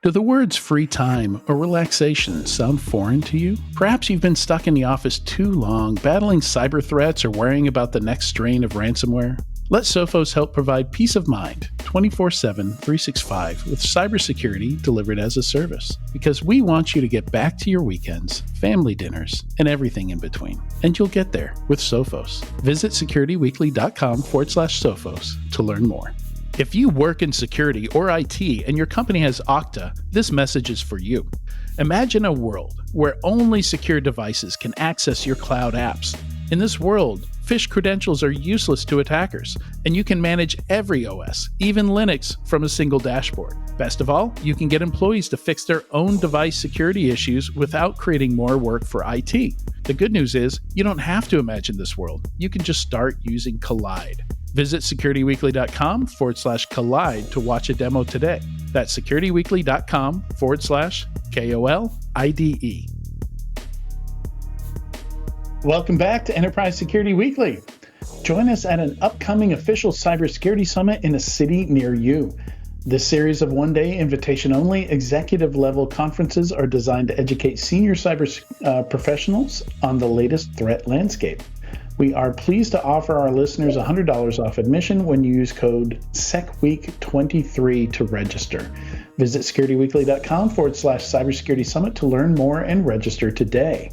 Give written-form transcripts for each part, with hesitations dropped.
Do the words free time or relaxation sound foreign to you? Perhaps you've been stuck in the office too long, battling cyber threats or worrying about the next strain of ransomware. Let SoFos help provide peace of mind 24/7, 365 with cybersecurity delivered as a service. Because we want you to get back to your weekends, family dinners, and everything in between. And you'll get there with SoFos. Visit securityweekly.com/SoFos to learn more. If you work in security or IT and your company has Okta, this message is for you. Imagine a world where only secure devices can access your cloud apps. In this world, phish credentials are useless to attackers, and you can manage every OS, even Linux, from a single dashboard. Best of all, you can get employees to fix their own device security issues without creating more work for IT. The good news is, you don't have to imagine this world. You can just start using Collide. Visit securityweekly.com/Collide to watch a demo today. That's securityweekly.com/KOLIDE. Welcome back to Enterprise Security Weekly. Join us at an upcoming official cybersecurity summit in a city near you. This series of one-day invitation-only executive-level conferences are designed to educate senior cyber professionals on the latest threat landscape. We are pleased to offer our listeners $100 off admission when you use code SECWEEK23 to register. Visit securityweekly.com/cybersecurity summit to learn more and register today.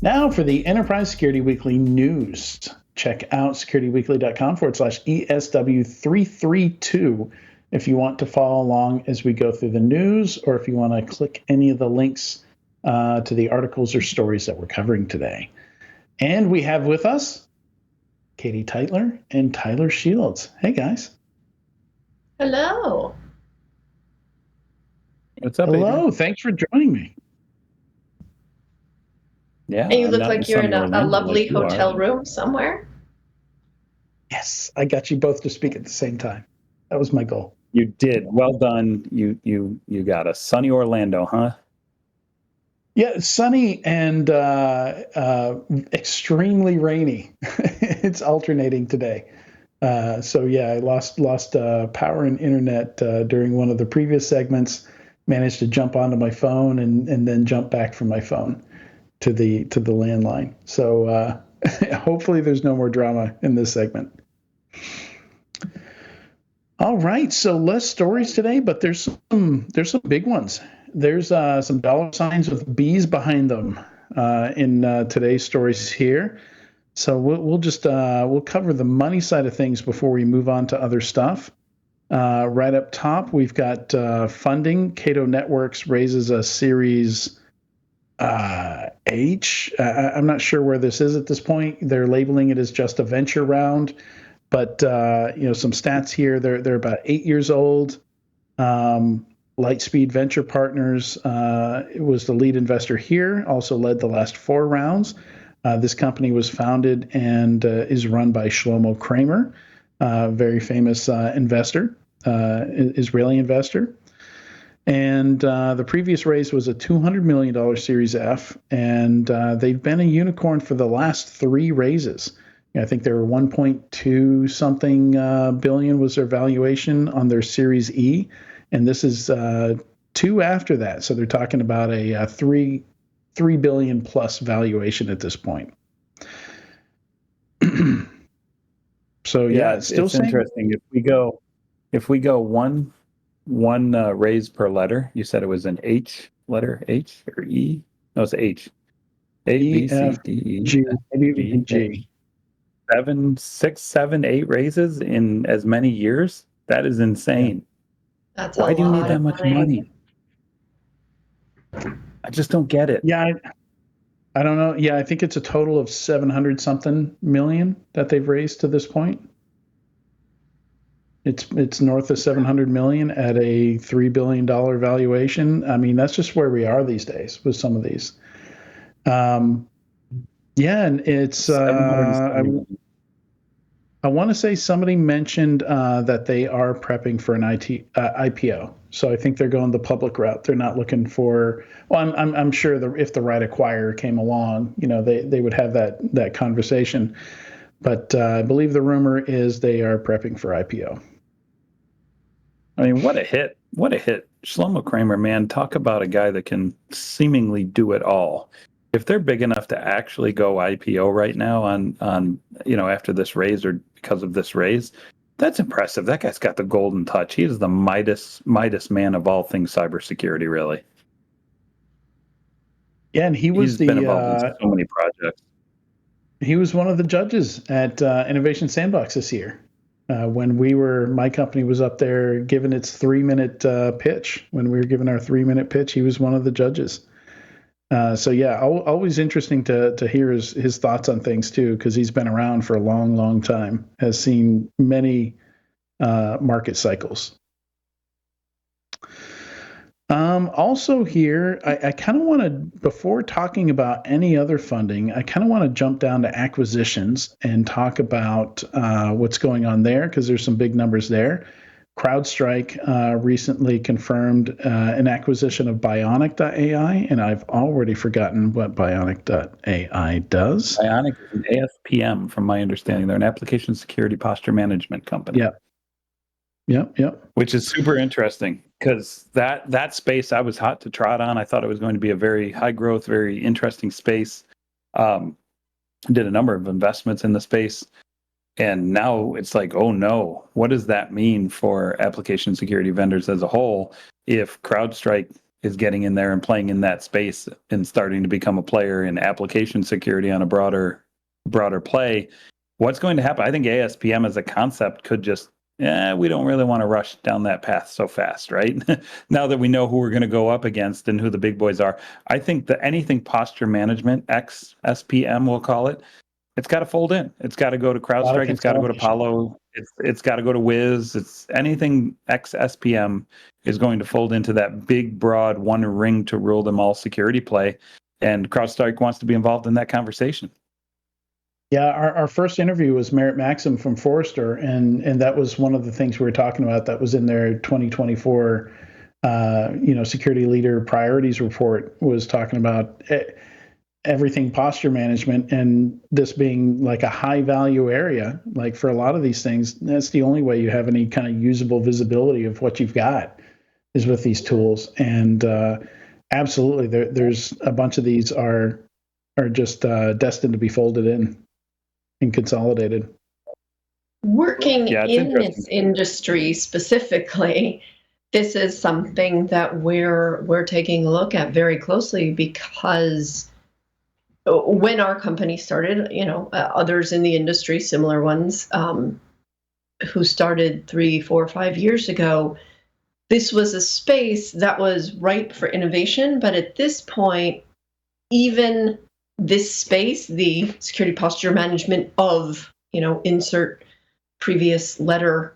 Now for the Enterprise Security Weekly news. Check out securityweekly.com/ESW332 if you want to follow along as we go through the news, or if you want to click any of the links to the articles or stories that we're covering today. And we have with us Katie Teitler and Tyler Shields. Hey, guys. Hello. What's up, Hello. Adrian? Thanks for joining me. Yeah. And you look like you're in a lovely hotel room somewhere. Yes, I got you both to speak at the same time. That was my goal. You did. Well done. You got a sunny Orlando, huh? Yeah, sunny and extremely rainy. It's alternating today. So yeah, I lost power and internet during one of the previous segments. Managed to jump onto my phone and then jump back from my phone to the landline. So hopefully there's no more drama in this segment. All right, so less stories today, but there's some big ones. There's some dollar signs with B's behind them in today's stories here. So we'll cover the money side of things before we move on to other stuff. Right up top, we've got funding. Cato Networks raises a Series H. I'm not sure where this is at this point. They're labeling it as just a venture round, but some stats here. They're about 8 years old. Lightspeed Venture Partners was the lead investor here, also led the last 4 rounds. This company was founded and is run by Shlomo Kramer, very famous investor, Israeli investor. And the previous raise was a $200 million Series F, and they've been a unicorn for the last 3 raises. I think they were 1.2 something billion was their valuation on their Series E. And this is 2 after that. So they're talking about a $3 billion plus valuation at this point. So yeah, it's interesting. If we go one raise per letter, you said it was an H letter, H or E? No, it's H. A, B, C, D, E, G. G. 7, 6, 7, 8 raises in as many years? That is insane. Yeah. That's why do you need that much money? I just don't get it. Yeah, I don't know. Yeah, I think it's a total of 700 something million that they've raised to this point. It's north of 700 million at a $3 billion valuation. I mean, that's just where we are these days with some of these. And it's I want to say somebody mentioned that they are prepping for an IPO. So I think they're going the public route. They're not looking for. Well, I'm sure if the right acquirer came along, they would have that conversation. But I believe the rumor is they are prepping for IPO. I mean, what a hit. What a hit. Shlomo Kramer, man, talk about a guy that can seemingly do it all. If they're big enough to actually go IPO right now on after this raise or because of this raise, that's impressive. That guy's got the golden touch. He is the Midas man of all things cybersecurity, really. Yeah, and He's been involved in so many projects. He was one of the judges at Innovation Sandbox this year. When my company was up there giving its 3-minute pitch. When we were giving our 3-minute pitch, he was one of the judges. So yeah, always interesting to hear his thoughts on things too, because he's been around for a long, long time, has seen many market cycles. Also here, I kind of want to, before talking about any other funding, I kind of want to jump down to acquisitions and talk about what's going on there, because there's some big numbers there. CrowdStrike recently confirmed an acquisition of Bionic.ai, and I've already forgotten what Bionic.ai does. Bionic is an ASPM, from my understanding. They're an application security posture management company. Yep. Which is super interesting, because that space I was hot to trot on. I thought it was going to be a very high growth, very interesting space. Did a number of investments in the space. And now it's like, oh no, what does that mean for application security vendors as a whole if CrowdStrike is getting in there and playing in that space and starting to become a player in application security on a broader play? What's going to happen? I think ASPM as a concept could just, we don't really want to rush down that path so fast, right? Now that we know who we're going to go up against and who the big boys are, I think that anything posture management, XSPM we'll call it, it's got to fold in. It's got to go to CrowdStrike. It's got to go to Palo. It's got to go to Wiz. It's anything XSPM is going to fold into that big, broad one ring to rule them all security play. And CrowdStrike wants to be involved in that conversation. Yeah, our first interview was Merritt Maxim from Forrester, and that was one of the things we were talking about. That was in their 2024, security leader priorities report, was talking about everything posture management, and this being like a high value area. Like for a lot of these things, that's the only way you have any kind of usable visibility of what you've got is with these tools. And absolutely, there's a bunch of these are just destined to be folded in and consolidated. Working in this industry specifically, this is something that we're taking a look at very closely, because when our company started, others in the industry, similar ones, who started 3, 4, 5 years ago, this was a space that was ripe for innovation. But at this point, even this space, the security posture management of, insert previous letter,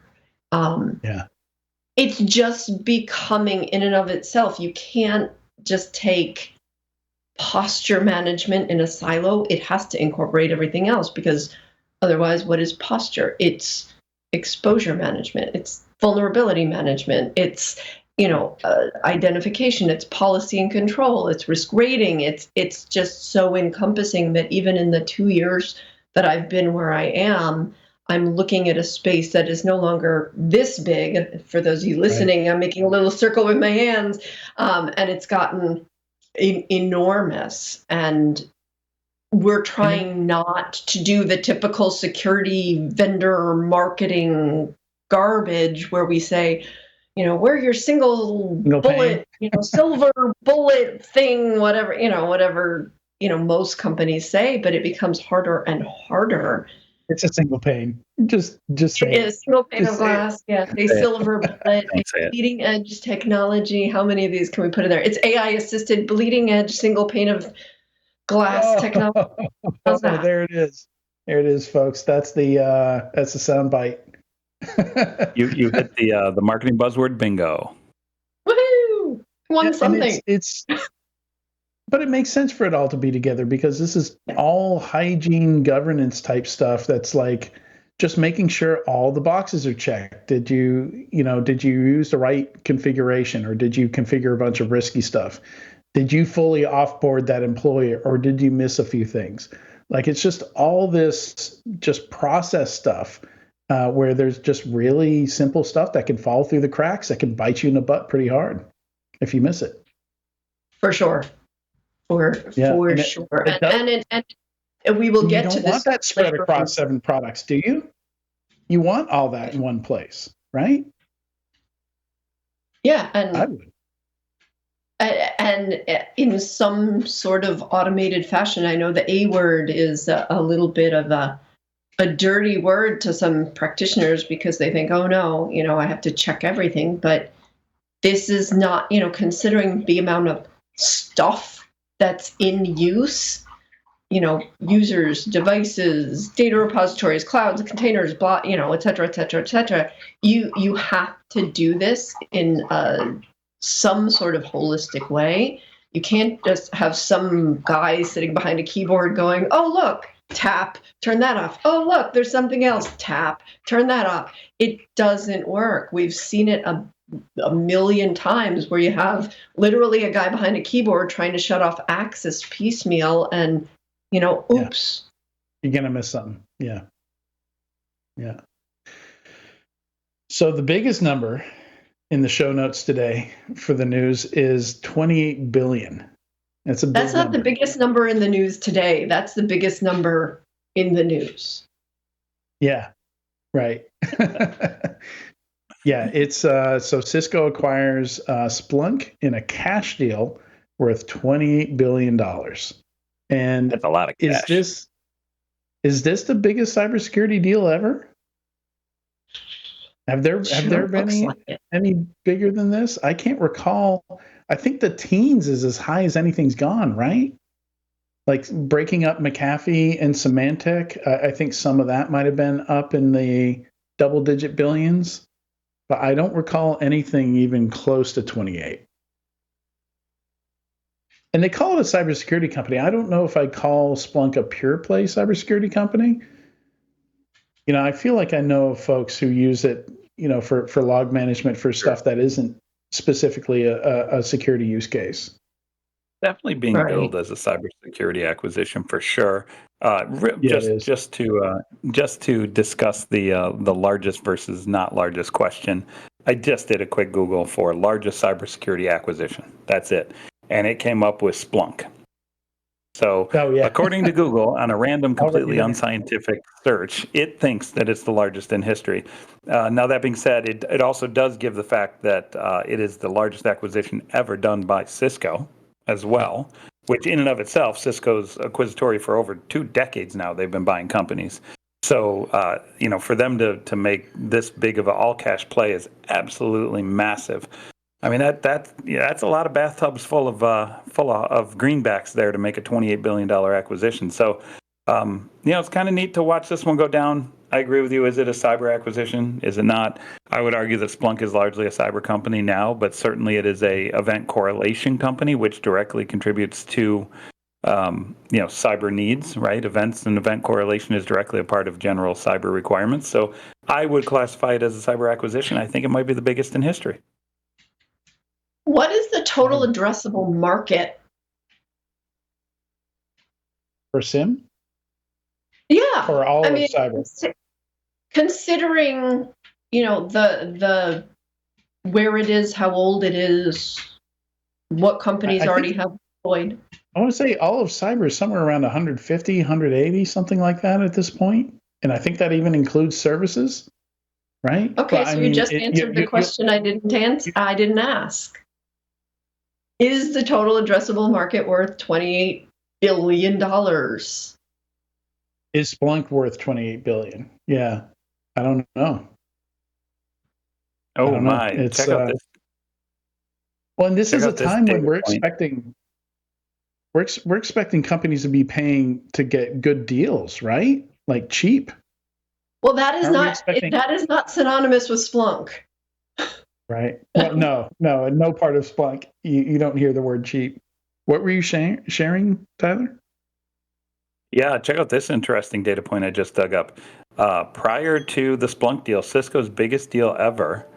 it's just becoming in and of itself. You can't just take posture management in a silo. It has to incorporate everything else, because otherwise, what is posture? It's exposure management. It's vulnerability management. It's identification. It's policy and control. It's risk rating. It's just so encompassing that even in the 2 years that I've been where I am, I'm looking at a space that is no longer this big. For those of you listening, right. I'm making a little circle with my hands, and it's gotten enormous. And we're trying not to do the typical security vendor marketing garbage where we say, we're your single bullet, silver bullet thing, whatever, most companies say, but it becomes harder and harder. It's a single pane. Just say it is single pane of glass. Yeah, a silver bullet, bleeding edge technology. How many of these can we put in there? It's AI assisted bleeding edge single pane of glass technology. There it is. There it is, folks. That's the sound bite. you hit the marketing buzzword bingo. Woohoo! Won something. But it makes sense for it all to be together, because this is all hygiene governance type stuff. That's like just making sure all the boxes are checked. Did you use the right configuration, or did you configure a bunch of risky stuff? Did you fully offboard that employee, or did you miss a few things? Like, it's just all this just process stuff where there's just really simple stuff that can fall through the cracks that can bite you in the butt pretty hard if you miss it. For sure. For and sure. It does, And we will get to you don't this want that spread later. across 7 products, do you? You want all that in one place, right? Yeah, I would. and in some sort of automated fashion. I know the A word is a little bit of a dirty word to some practitioners because they think, oh no, I have to check everything. But this is not, considering the amount of stuff that's in use, users, devices, data repositories, clouds, containers, blah, et cetera, et cetera, et cetera. You have to do this in some sort of holistic way. You can't just have some guy sitting behind a keyboard going, oh, look, tap, turn that off. Oh, look, there's something else, tap, turn that off. It doesn't work. We've seen it a million times where you have literally a guy behind a keyboard trying to shut off access piecemeal and, oops. Yeah. You're going to miss something. Yeah. So the biggest number in the show notes today for the news is 28 billion. That's not number. The biggest number in the news today. That's the biggest number in the news. Yeah, right. Yeah, it's so Cisco acquires Splunk in a cash deal worth $28 billion. And that's a lot of cash. Is this the biggest cybersecurity deal ever? Have there been any bigger than this? I can't recall. I think the teens is as high as anything's gone, right? Like breaking up McAfee and Symantec. I think some of that might have been up in the double-digit billions, but I don't recall anything even close to 28. And they call it a cybersecurity company. I don't know if I call Splunk a pure play cybersecurity company. I feel like I know folks who use it, for log management for stuff that isn't specifically a security use case. Definitely being billed as a cybersecurity acquisition for sure. Just to discuss the largest versus not largest question, I just did a quick Google for largest cybersecurity acquisition. That's it, and it came up with Splunk. So, according to Google, on a random, completely unscientific search, it thinks that it's the largest in history. Now, that being said, it also does give the fact that it is the largest acquisition ever done by Cisco as well, which in and of itself, Cisco's acquisitory for over 2 decades now. They've been buying companies. So, for them to make this big of an all-cash play is absolutely massive. I mean, that's a lot of bathtubs full of greenbacks there to make a $28 billion acquisition. So, it's kind of neat to watch this one go down. I agree with you. Is it a cyber acquisition? Is it not? I would argue that Splunk is largely a cyber company now, but certainly it is a event correlation company, which directly contributes to, cyber needs, right? Events and event correlation is directly a part of general cyber requirements. So I would classify it as a cyber acquisition. I think it might be the biggest in history. What is the total addressable market for SIM? Yeah, for all of cyber. Considering the where it is, how old it is, what companies already have deployed. I want to say all of cyber is somewhere around 150, 180, something like that at this point, and I think that even includes services, right? Okay, so you just answered the question I didn't answer. I didn't ask. Is the total addressable market worth $28 billion? Is Splunk worth $28 billion? Yeah, I don't know. Oh my! It's, check out this. Well, and this is a time when we're expecting companies to be paying to get good deals, right? Like cheap. Well, that is not synonymous with Splunk. Right. Well, no part of Splunk. You don't hear the word cheap. What were you sharing, Tyler? Yeah, check out this interesting data point I just dug up. Prior to the Splunk deal, Cisco's biggest deal ever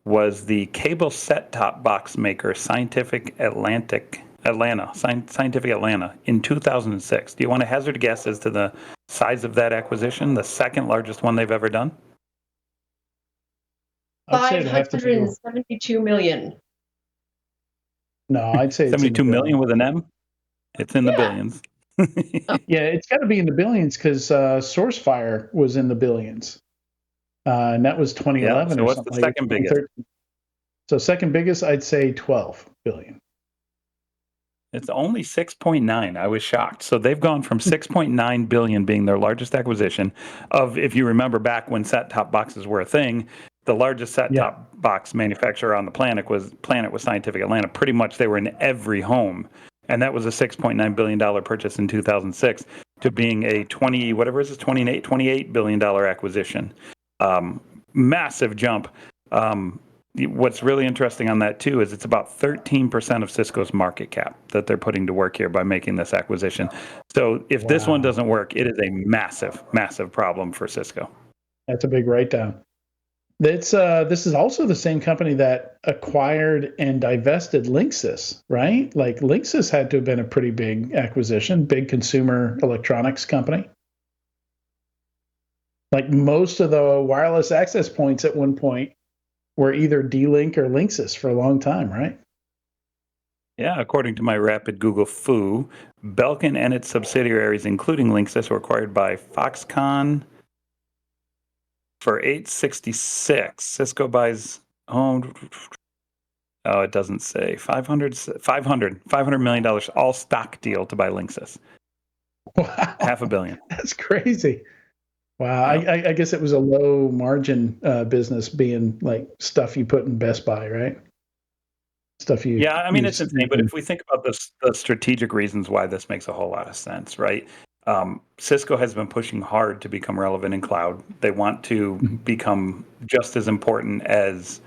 was the cable set-top box maker Scientific Atlanta in 2006. Do you want to hazard a guess as to the size of that acquisition, the second largest one they've ever done? I'd say it'd have to be. 572 million. No, I'd say it's in the 72 million billions. with an M? It's in the Yeah. billions. Yeah, it's got to be in the billions because SourceFire was in the billions, and that was Yeah. 2011 So or what's something the like second biggest? 2013. So second biggest, I'd say 12 billion. It's only 6.9. I was shocked. So they've gone from 6.9 billion being their largest acquisition of, if you remember back when set-top boxes were a thing, the largest set-top box manufacturer on the planet was Scientific Atlanta. Pretty much they were in every home. And that was a $6.9 billion purchase in 2006 to being a 28 billion dollar acquisition. Massive jump. What's really interesting on that too is it's about 13% of Cisco's market cap that they're putting to work here by making this acquisition. So if this one doesn't work, it is a massive, massive problem for Cisco. That's a big write-down. This is also the same company that acquired and divested Linksys, right? Like Linksys had to have been a pretty big acquisition, big consumer electronics company. Like most of the wireless access points at one point were either D-Link or Linksys for a long time, right? Yeah, according to my rapid Google foo, Belkin and its subsidiaries, including Linksys, were acquired by Foxconn for $866. Cisco buys it doesn't say. $500 million, all stock deal to buy Linksys. Wow. $500 million. That's crazy. Wow. Yep. I guess it was a low margin business being like stuff you put in Best Buy, right? Stuff you. Yeah, I mean, it's insane. But if we think about the strategic reasons why this makes a whole lot of sense, right? Cisco has been pushing hard to become relevant in cloud. They want to become just as important as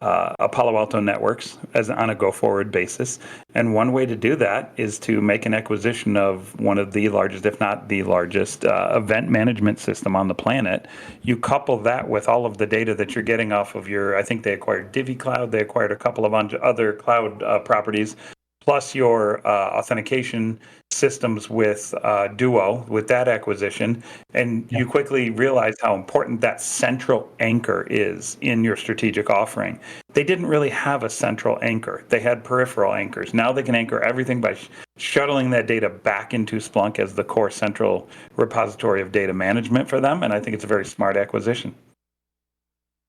Palo Alto Networks as on a go-forward basis. And one way to do that is to make an acquisition of one of the largest, if not the largest, event management system on the planet. You couple that with all of the data that you're getting off of I think they acquired Divi Cloud, they acquired a couple of other cloud properties, plus your authentication systems with Duo, with that acquisition, and you quickly realize how important that central anchor is in your strategic offering. They didn't really have a central anchor. They had peripheral anchors. Now they can anchor everything by shuttling that data back into Splunk as the core central repository of data management for them, and I think it's a very smart acquisition.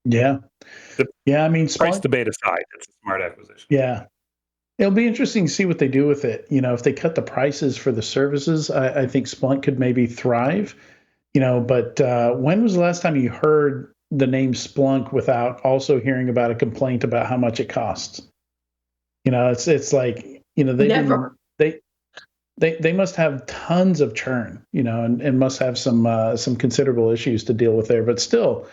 Yeah. I mean, Price Splunk, debate aside, it's a smart acquisition. yeah. It'll be interesting to see what they do with it. If they cut the prices for the services, I think Splunk could maybe thrive. But when was the last time you heard the name Splunk without also hearing about a complaint about how much it costs? It's like they Never. they must have tons of churn, and must have some considerable issues to deal with there. But still,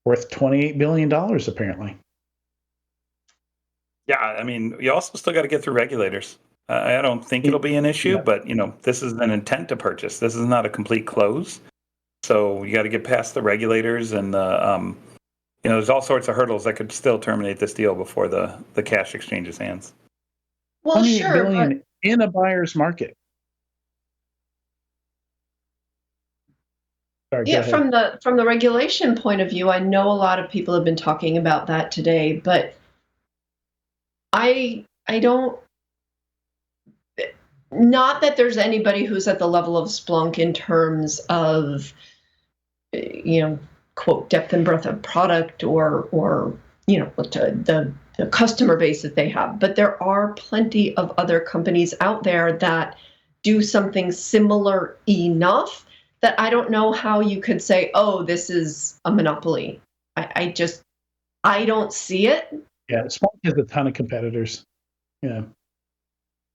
worth $28 billion apparently. Yeah, I mean, you also still got to get through regulators. I don't think it'll be an issue, but this is an intent to purchase. This is not a complete close, so you got to get past the regulators, and there's all sorts of hurdles that could still terminate this deal before the cash exchanges hands. Well, 28 sure, billion in a buyer's market. Sorry, yeah, from the regulation point of view, I know a lot of people have been talking about that today, but I don't. Not that there's anybody who's at the level of Splunk in terms of, quote, depth and breadth of product or the customer base that they have. But there are plenty of other companies out there that do something similar enough that I don't know how you could say, oh, this is a monopoly. I don't see it. Yeah, Splunk has a ton of competitors. Yeah.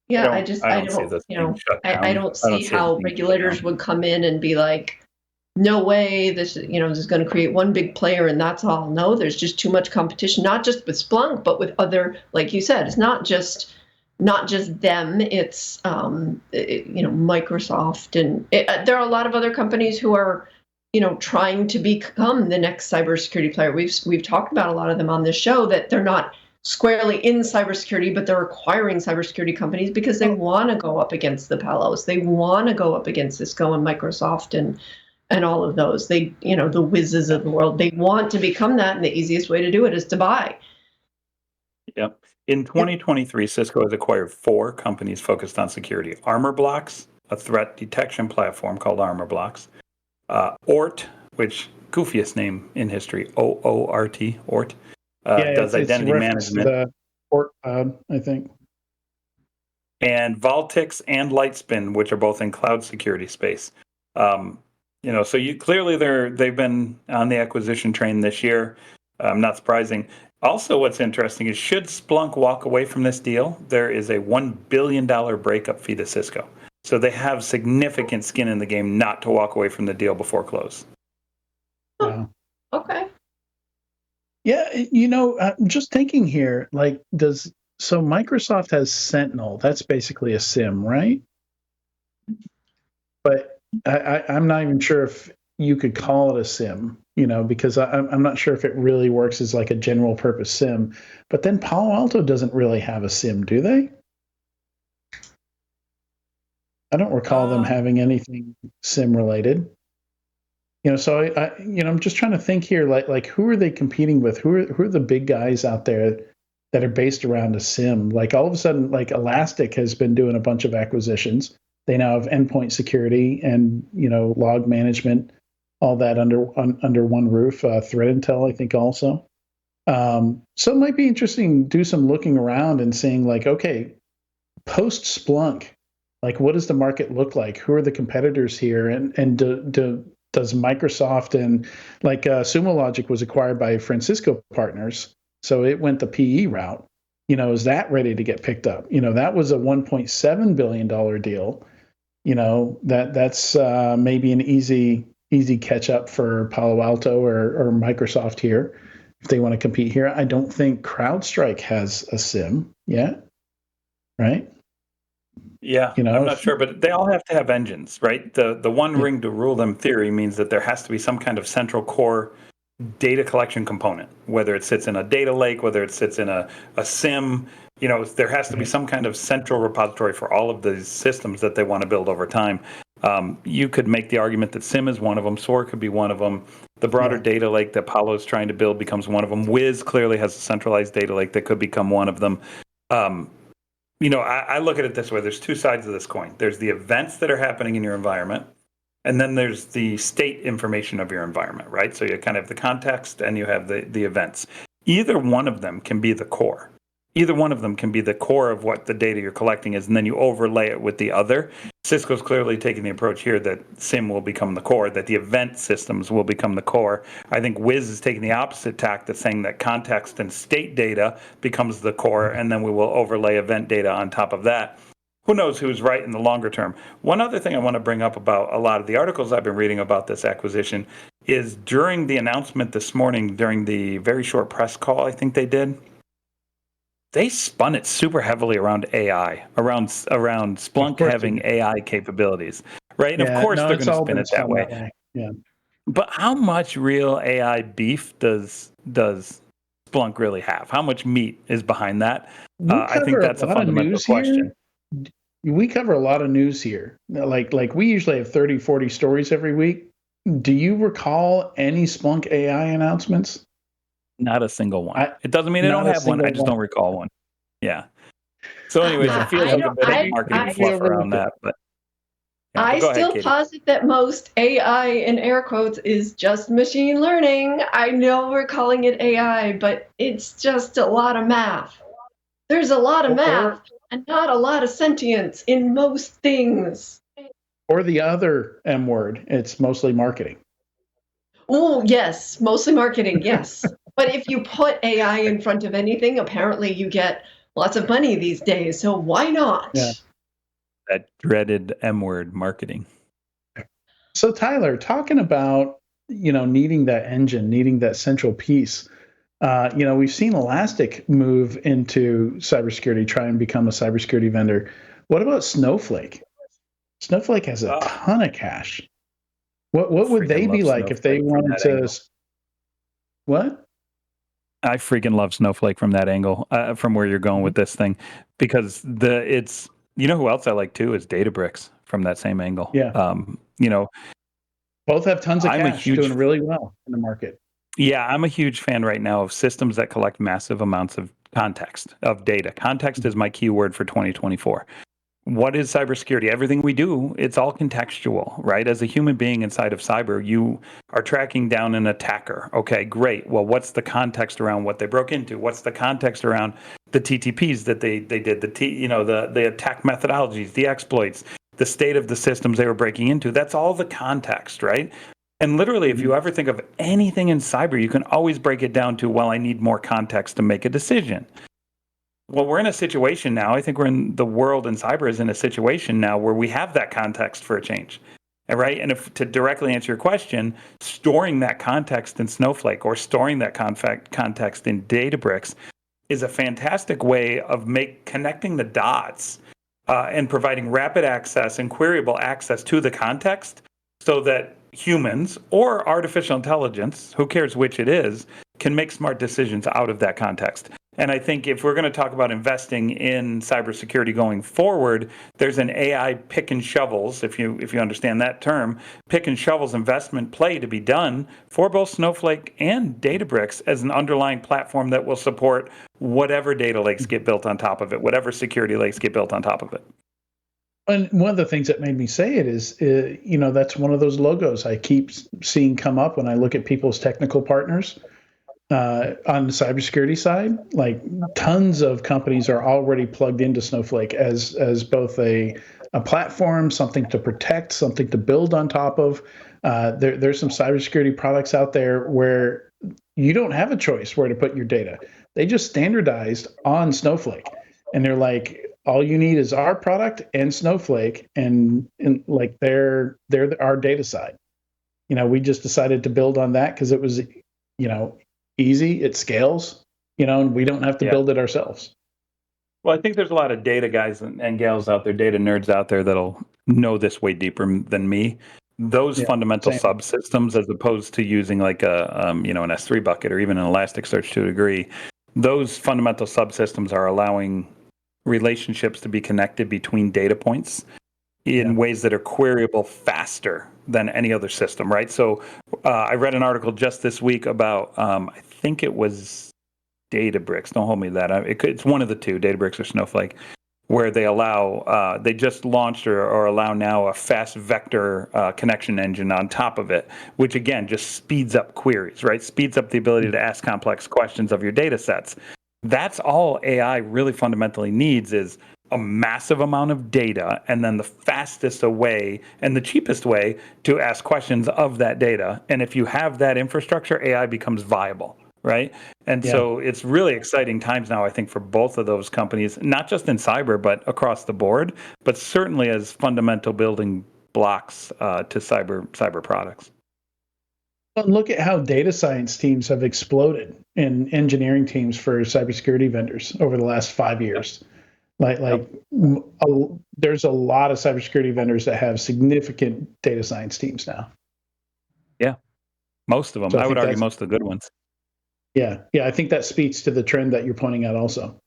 Yeah, I don't see this being shut down. I don't see how regulators would come in and be like, no way, this is going to create one big player and that's all. No, there's just too much competition, not just with Splunk, but with other, like you said, it's not just them, it's Microsoft, and there are a lot of other companies who are trying to become the next cybersecurity player. We've talked about a lot of them on this show, that they're not squarely in cybersecurity, but they're acquiring cybersecurity companies because they want to go up against the Palos. They want to go up against Cisco and Microsoft and and all of those. They, the whizzes of the world, they want to become that, and the easiest way to do it is to buy. Yep. In 2023, Cisco has acquired 4 companies focused on security. Armor Blocks, a threat detection platform called Armor Blocks. ORT, which goofiest name in history, OORT, ORT, does it's identity reference to management. the port cloud, I think. And Vaultics and Lightspin, which are both in cloud security space. So clearly they've been on the acquisition train this year. Not surprising. Also, what's interesting is should Splunk walk away from this deal, there is a $1 billion breakup fee to Cisco. So they have significant skin in the game not to walk away from the deal before close. Wow. Okay. Yeah, I'm just thinking here, so Microsoft has Sentinel. That's basically a SIM, right? But I'm not even sure if you could call it a SIM, because I'm not sure if it really works as like a general purpose SIM. But then Palo Alto doesn't really have a SIM, do they? I don't recall them having anything SIM related. So I'm just trying to think here, like who are they competing with? Who are the big guys out there that are based around a SIM? Like all of a sudden, like Elastic has been doing a bunch of acquisitions. They now have endpoint security and log management, all that under one roof. Threat Intel, I think, also. So it might be interesting to do some looking around and seeing like, okay, post Splunk, like what does the market look like? Who are the competitors here? And does Microsoft and like Sumo Logic was acquired by Francisco Partners, so it went the PE route. Is that ready to get picked up? That was a $1.7 billion deal. That's maybe an easy catch up for Palo Alto or Microsoft here if they want to compete here. I don't think CrowdStrike has a SIM yet, right? Yeah, I'm not sure, but they all have to have engines, right? The one ring to rule them theory means that there has to be some kind of central core data collection component, whether it sits in a data lake, whether it sits in a SIM. There has to be some kind of central repository for all of these systems that they want to build over time. You could make the argument that SIM is one of them, SOAR could be one of them. The broader data lake that Palo is trying to build becomes one of them. Wiz clearly has a centralized data lake that could become one of them. I look at it this way. There's 2 sides of this coin. There's the events that are happening in your environment, and then there's the state information of your environment, right? So you kind of have the context and you have the events. Either one of them can be the core. Either one of them can be the core of what the data you're collecting is, and then you overlay it with the other. Cisco's clearly taking the approach here that SIM will become the core, that the event systems will become the core. I think Wiz is taking the opposite tack, that's saying that context and state data becomes the core, and then we will overlay event data on top of that. Who knows who's right in the longer term? One other thing I want to bring up about a lot of the articles I've been reading about this acquisition is during the announcement this morning, during the very short press call I think they did, they spun it super heavily around AI, around Splunk having AI capabilities, right? And of course they're going to spin it that way. Yeah. But how much real AI beef does Splunk really have? How much meat is behind that? I think that's a fundamental question. We cover a lot of news here. Like we usually have 30, 40 stories every week. Do you recall any Splunk AI announcements? Not a single one. It doesn't mean I don't have one. I just don't recall one. Yeah. So anyways, it feels like a bit of marketing fluff around that. But I still posit that most AI in air quotes is just machine learning. I know we're calling it AI, but it's just a lot of math. There's a lot of math and not a lot of sentience in most things. Or the other M word, it's mostly marketing. Oh, yes, mostly marketing, yes. But if you put AI in front of anything, apparently you get lots of money these days. So why not? Yeah. That dreaded M word, marketing. So Tyler, talking about needing that engine, needing that central piece. We've seen Elastic move into cybersecurity, try and become a cybersecurity vendor. What about Snowflake? Snowflake has a ton of cash. What would they be like if they wanted to? Angle. What? I freaking love Snowflake from that angle, from where you're going with this thing, because who else I like too is Databricks from that same angle. Yeah. Both have tons of I'm a cash, huge doing really well in the market. Yeah, I'm a huge fan right now of systems that collect massive amounts of context, of data. Context is my keyword for 2024. What is cybersecurity? Everything we do, it's all contextual, right? As a human being inside of cyber, you are tracking down an attacker. Okay, great. Well, what's the context around what they broke into? What's the context around the TTPs that they did, the attack methodologies, the exploits, the state of the systems they were breaking into? That's all the context, right? And literally, if you ever think of anything in cyber, you can always break it down to, well, I need more context to make a decision. Well, we're in a situation now. I think we're in the world, and cyber is in a situation now where we have that context for a change. All right. And if to directly answer your question, storing that context in Snowflake or storing that context in Databricks is a fantastic way of connecting the dots and providing rapid access and queryable access to the context so that humans or artificial intelligence, who cares which it is, can make smart decisions out of that context. And I think if we're going to talk about investing in cybersecurity going forward, there's an AI pick and shovels, if you understand that term, pick and shovels investment play to be done for both Snowflake and Databricks as an underlying platform that will support whatever data lakes get built on top of it, whatever security lakes get built on top of it. And one of the things that made me say it is, that's one of those logos I keep seeing come up when I look at people's technical partners on the cybersecurity side. Like tons of companies are already plugged into Snowflake as both a platform, something to protect, something to build on top of. There's some cybersecurity products out there where you don't have a choice where to put your data. They just standardized on Snowflake, and they're like, all you need is our product and Snowflake, and like they're our data side. We just decided to build on that because it was, easy, it scales, and we don't have to build it ourselves. Well, I think there's a lot of data guys and gals out there, data nerds out there that'll know this way deeper than me. Those fundamental subsystems, as opposed to using like an S3 bucket or even an Elasticsearch to a degree, those fundamental subsystems are allowing relationships to be connected between data points in ways that are queryable faster than any other system, right? So I read an article just this week about, I think it was Databricks. Don't hold me to that. It's one of the two, Databricks or Snowflake, where they allow, they just launched or allow now a fast vector connection engine on top of it, which again just speeds up queries, right? Speeds up the ability to ask complex questions of your data sets. That's all AI really fundamentally needs is a massive amount of data and then the fastest way and the cheapest way to ask questions of that data. And if you have that infrastructure, AI becomes viable, right? And so it's really exciting times now, I think, for both of those companies, not just in cyber, but across the board, but certainly as fundamental building blocks to cyber products. But look at how data science teams have exploded in engineering teams for cybersecurity vendors over the last 5 years. There's a lot of cybersecurity vendors that have significant data science teams now. Yeah, most of them. So I would argue most of the good ones. Yeah, I think that speaks to the trend that you're pointing out also.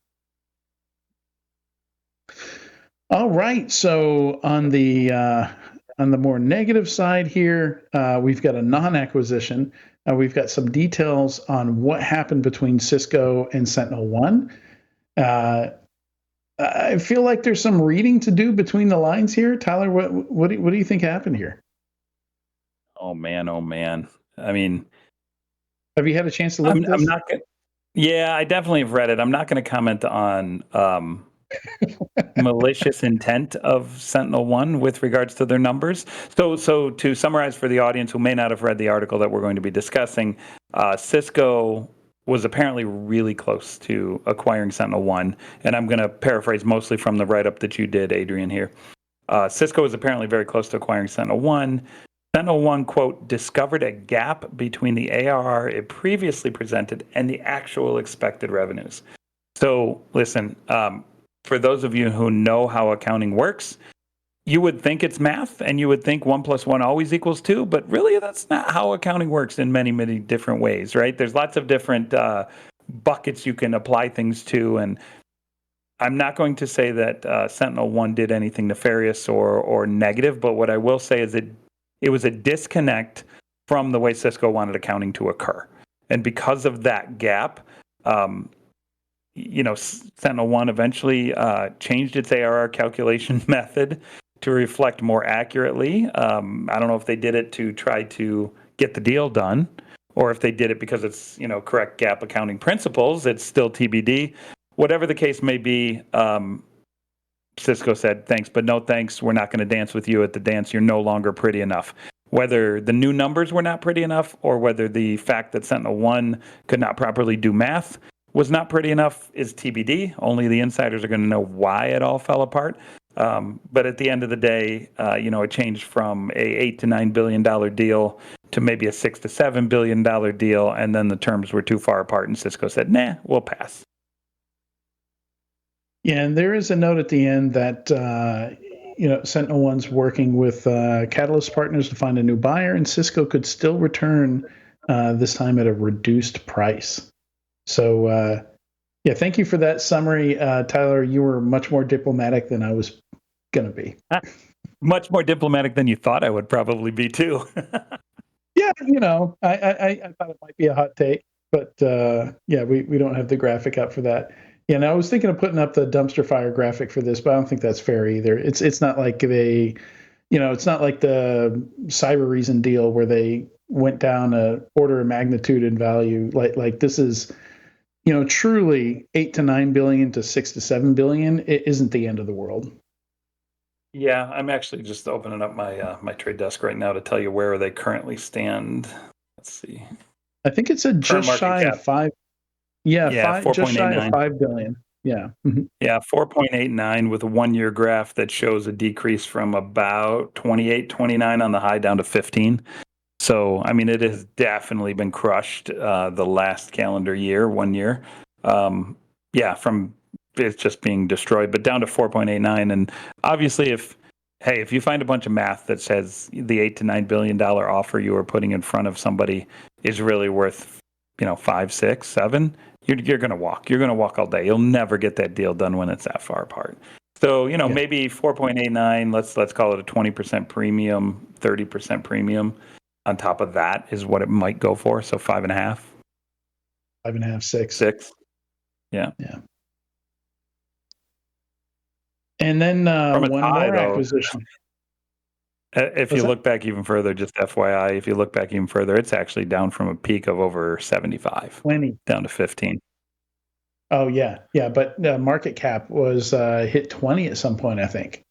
All right, so on the more negative side here, we've got a non-acquisition. We've got some details on what happened between Cisco and SentinelOne. I feel like there's some reading to do between the lines here. Tyler, what do you think happened here? Oh man. I mean, have you had a chance to look at this? I'm not gonna. Yeah, I definitely have read it. I'm not going to comment on malicious intent of SentinelOne with regards to their numbers. So to summarize for the audience who may not have read the article that we're going to be discussing, Cisco was apparently really close to acquiring SentinelOne, and I'm going to paraphrase mostly from the write-up that you did, Adrian, here. Cisco was apparently very close to acquiring SentinelOne. SentinelOne, quote, discovered a gap between the ARR it previously presented and the actual expected revenues. So listen, for those of you who know how accounting works, you would think it's math and you would think 1 + 1 always equals 2, but really that's not how accounting works in many, many different ways, right? There's lots of different buckets you can apply things to. And I'm not going to say that SentinelOne did anything nefarious or negative, but what I will say is it It was a disconnect from the way Cisco wanted accounting to occur. And because of that gap, SentinelOne eventually changed its ARR calculation method to reflect more accurately. I don't know if they did it to try to get the deal done, or if they did it because it's correct GAAP accounting principles. It's still TBD. Whatever the case may be, Cisco said, thanks, but no thanks. We're not going to dance with you at the dance. You're no longer pretty enough. Whether the new numbers were not pretty enough, or whether the fact that SentinelOne could not properly do math was not pretty enough is TBD. Only the insiders are going to know why it all fell apart. But at the end of the day, it changed from a $8 to $9 billion deal to maybe a $6 to $7 billion deal, and then the terms were too far apart, and Cisco said, "Nah, we'll pass." Yeah, and there is a note at the end that SentinelOne's working with Catalyst Partners to find a new buyer, and Cisco could still return this time at a reduced price. So, thank you for that summary, Tyler. You were much more diplomatic than I was going to be. Much more diplomatic than you thought I would probably be, too. Yeah, I thought it might be a hot take, but we don't have the graphic up for that. Yeah, and I was thinking of putting up the dumpster fire graphic for this, but I don't think that's fair either. It's not like it's not like the Cyber Reason deal where they went down a order of magnitude in value. Like this is, truly 8 to 9 billion to 6 to 7 billion. It isn't the end of the world. Yeah, I'm actually just opening up my my trade desk right now to tell you where they currently stand. Let's see. I think it's just shy of 5. Yeah, just shy of 5 billion. Yeah. Mm-hmm. Yeah, 4.89 with a 1-year graph that shows a decrease from about 28, 29 on the high down to 15. So, I mean, it has definitely been crushed the last calendar year, 1 year. From it's just being destroyed, but down to 4.89. And obviously, if you find a bunch of math that says the $8 to $9 billion offer you are putting in front of somebody is really worth, 5, 6, 7, you're going to walk. You're going to walk all day. You'll never get that deal done when it's that far apart. So, maybe 4.89, let's call it a 20% premium, 30% premium on top of that is what it might go for. So 5.5. 5.5, 6. 6. Yeah. Yeah. And then one more acquisition. If you look back even further, just FYI, if you look back even further, it's actually down from a peak of over 75. 20. Down to 15. Oh, yeah. Yeah, but market cap was hit 20 at some point, I think,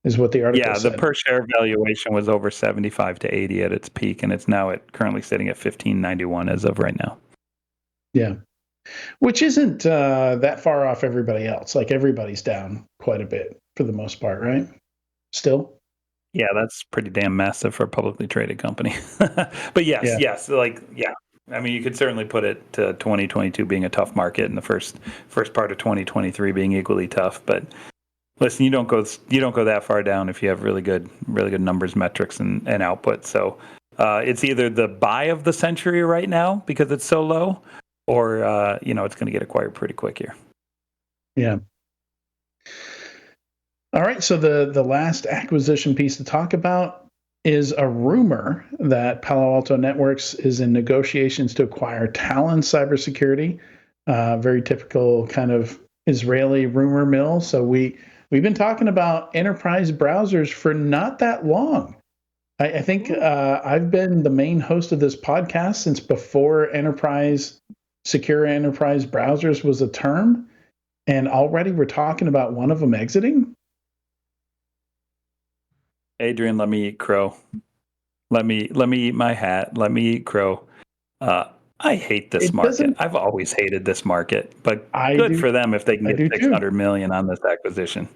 is what the article said. Yeah, the per share valuation was over 75 to 80 at its peak, and it's now currently sitting at 15.91 as of right now. Yeah. Which isn't that far off everybody else. Like everybody's down quite a bit for the most part, right? Still? Yeah, that's pretty damn massive for a publicly traded company. But yes. I mean, you could certainly put it to 2022 being a tough market and the first part of 2023 being equally tough. But listen, you don't go that far down if you have really good numbers, metrics, and output. So it's either the buy of the century right now because it's so low, or it's going to get acquired pretty quick here. Yeah. All right, so the last acquisition piece to talk about is a rumor that Palo Alto Networks is in negotiations to acquire Talon Cybersecurity, very typical kind of Israeli rumor mill. So we've been talking about enterprise browsers for not that long. I think I've been the main host of this podcast since before secure enterprise browsers was a term, and already we're talking about one of them exiting. Adrian, let me eat crow. Let me eat my hat. Let me eat crow. I hate this market. I've always hated this market, but good for them if they can get $600 million on this acquisition.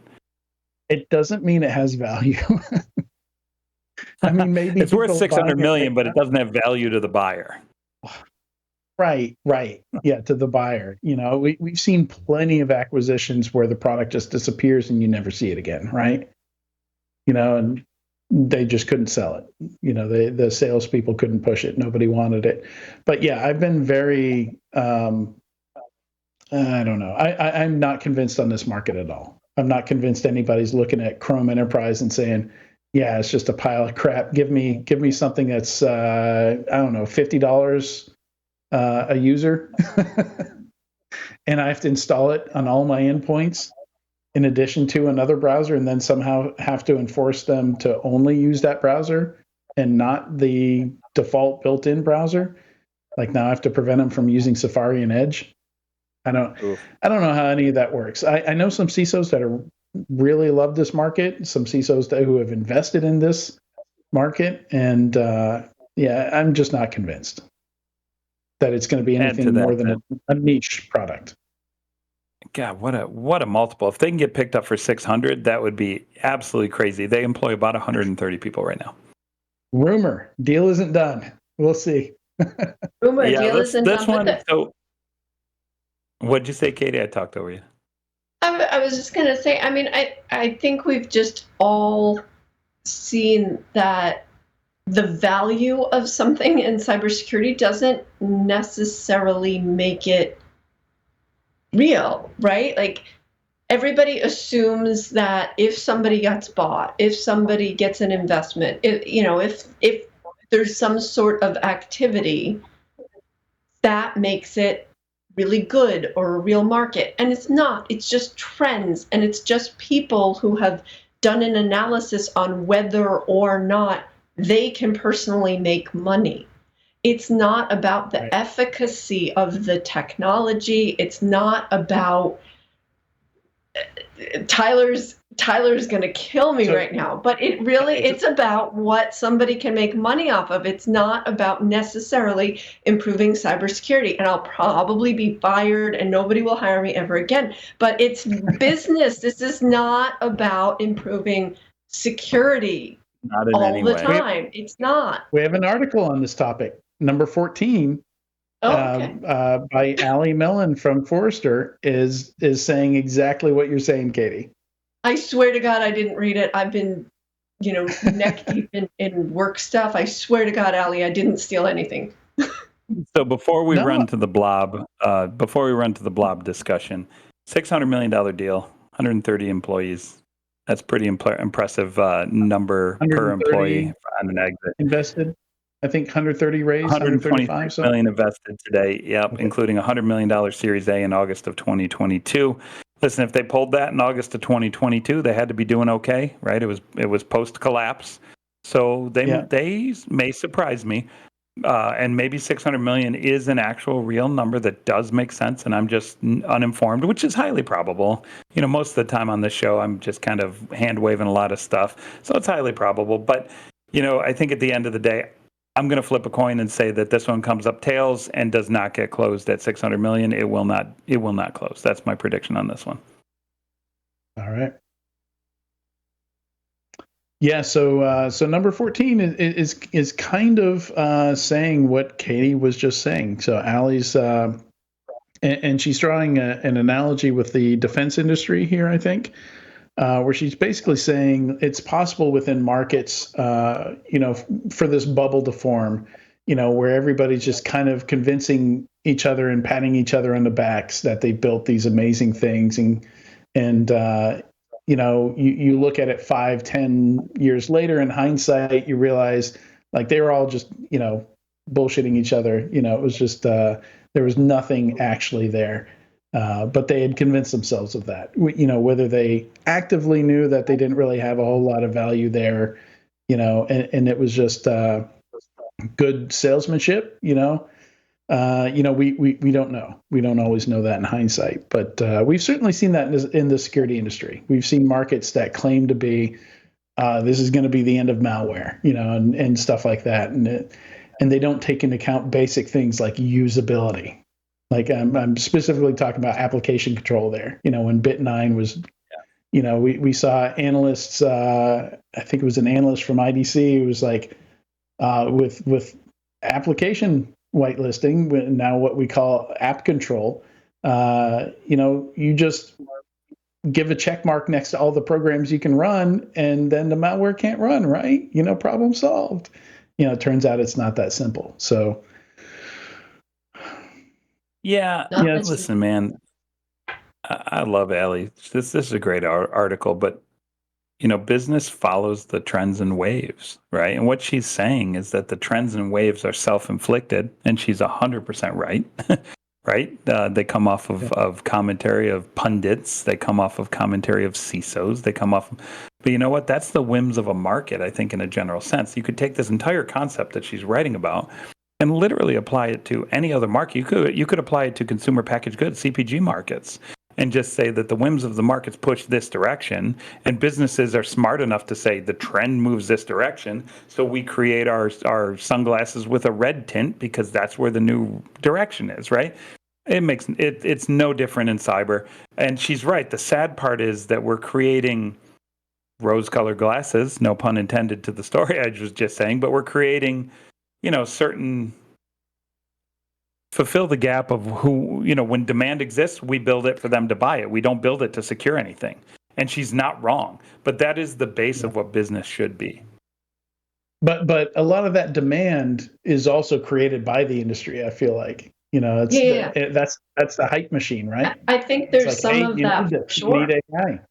It doesn't mean it has value. I mean, maybe it's worth $600 million, but it doesn't have value to the buyer. Right. Yeah, to the buyer. We've seen plenty of acquisitions where the product just disappears and you never see it again, right? And they just couldn't sell it. The salespeople couldn't push it. Nobody wanted it. But yeah, I've been very, I don't know. I'm not convinced on this market at all. I'm not convinced anybody's looking at Chrome Enterprise and saying, yeah, it's just a pile of crap. Give me something that's I don't know, $50 a user, and I have to install it on all my endpoints in addition to another browser, and then somehow have to enforce them to only use that browser and not the default built-in browser. Like now I have to prevent them from using Safari and Edge. Oof. I don't know how any of that works. I know some CISOs that are really love this market, some CISOs who have invested in this market, and yeah, I'm just not convinced that it's going to be Add to anything that, more than a niche product. God, what a multiple! If they can get picked up for 600, that would be absolutely crazy. They employ about 130 people right now. Rumor, deal isn't done. We'll see. Rumor, Yeah, deal isn't this done with one. it. So, what'd you say, Katie? I talked over you. I was just going to say, I mean, I think we've just all seen that the value of something in cybersecurity doesn't necessarily make it real, right? Like everybody assumes that if somebody gets bought, if somebody gets an investment, if there's some sort of activity that makes it really good or a real market. And it's not, it's just trends, and it's just people who have done an analysis on whether or not they can personally make money. It's not about the Right. efficacy of the technology. It's not about Tyler's going to kill me right now, but it's about what somebody can make money off of. It's not about necessarily improving cybersecurity, and I'll probably be fired and nobody will hire me ever again, but it's business. This is not about improving security Not in all any the way. time. It's not. We have an article on this topic, number 14, Okay. by Ali Mellon from Forrester, is saying exactly what you're saying, Katie. I swear to God, I didn't read it. I've been, neck deep in work stuff. I swear to God, Ali, I didn't steal anything. So before we No. run to the blob discussion, $600 million deal, 130 employees. That's pretty impressive number per 130 employee on an exit. invested. I think 130 raised, 126 135. So million invested today. Yep, okay. including $100 million Series A in August of 2022. Listen, if they pulled that in August of 2022, they had to be doing okay, right? It was post collapse, so they may surprise me. And maybe 600 million is an actual real number that does make sense, and I'm just uninformed, which is highly probable. Most of the time on this show, I'm just kind of hand waving a lot of stuff, so it's highly probable. But I think at the end of the day, I'm going to flip a coin and say that this one comes up tails and does not get closed at 600 million. It will not. It will not close. That's my prediction on this one. All right. Yeah, so number 14 is kind of saying what Katie was just saying. So Allie's and she's drawing an analogy with the defense industry here, I think, where she's basically saying it's possible within markets, for this bubble to form, where everybody's just kind of convincing each other and patting each other on the backs that they built these amazing things, and you look at it 5-10 years later in hindsight, you realize like they were all just bullshitting each other. It was just there was nothing actually there, but they had convinced themselves of that. Whether they actively knew that they didn't really have a whole lot of value there, and it was just good salesmanship. We don't know. We don't always know that in hindsight, but we've certainly seen that in the security industry. We've seen markets that claim to be this is going to be the end of malware, and stuff like that, and they don't take into account basic things like usability. Like I'm specifically talking about application control there. When Bit9 was, we saw analysts. I think it was an analyst from IDC who was like, with application whitelisting, now what we call app control, you just give a check mark next to all the programs you can run, and then the malware can't run, right? Problem solved. It turns out it's not that simple. So, yeah. Listen, man, I love Allie. This is a great article, but business follows the trends and waves, right? And what she's saying is that the trends and waves are self-inflicted, and she's 100% right. Right? They come off of commentary of pundits. They come off of commentary of CISOs. They come off. But you know what? That's the whims of a market, I think, in a general sense. You could take this entire concept that she's writing about and literally apply it to any other market. You could apply it to consumer packaged goods, CPG markets, and just say that the whims of the markets push this direction, and businesses are smart enough to say the trend moves this direction, so we create our sunglasses with a red tint because that's where the new direction is, right? It's no different in cyber. And she's right. The sad part is that we're creating rose-colored glasses, no pun intended to the story I was just saying, but we're creating, certain fulfill the gap of who, when demand exists, we build it for them to buy it. We don't build it to secure anything. And she's not wrong, but that is the base of what business should be. But a lot of that demand is also created by the industry, I feel like. That's the hype machine, right? I think there's some of that. You need AI.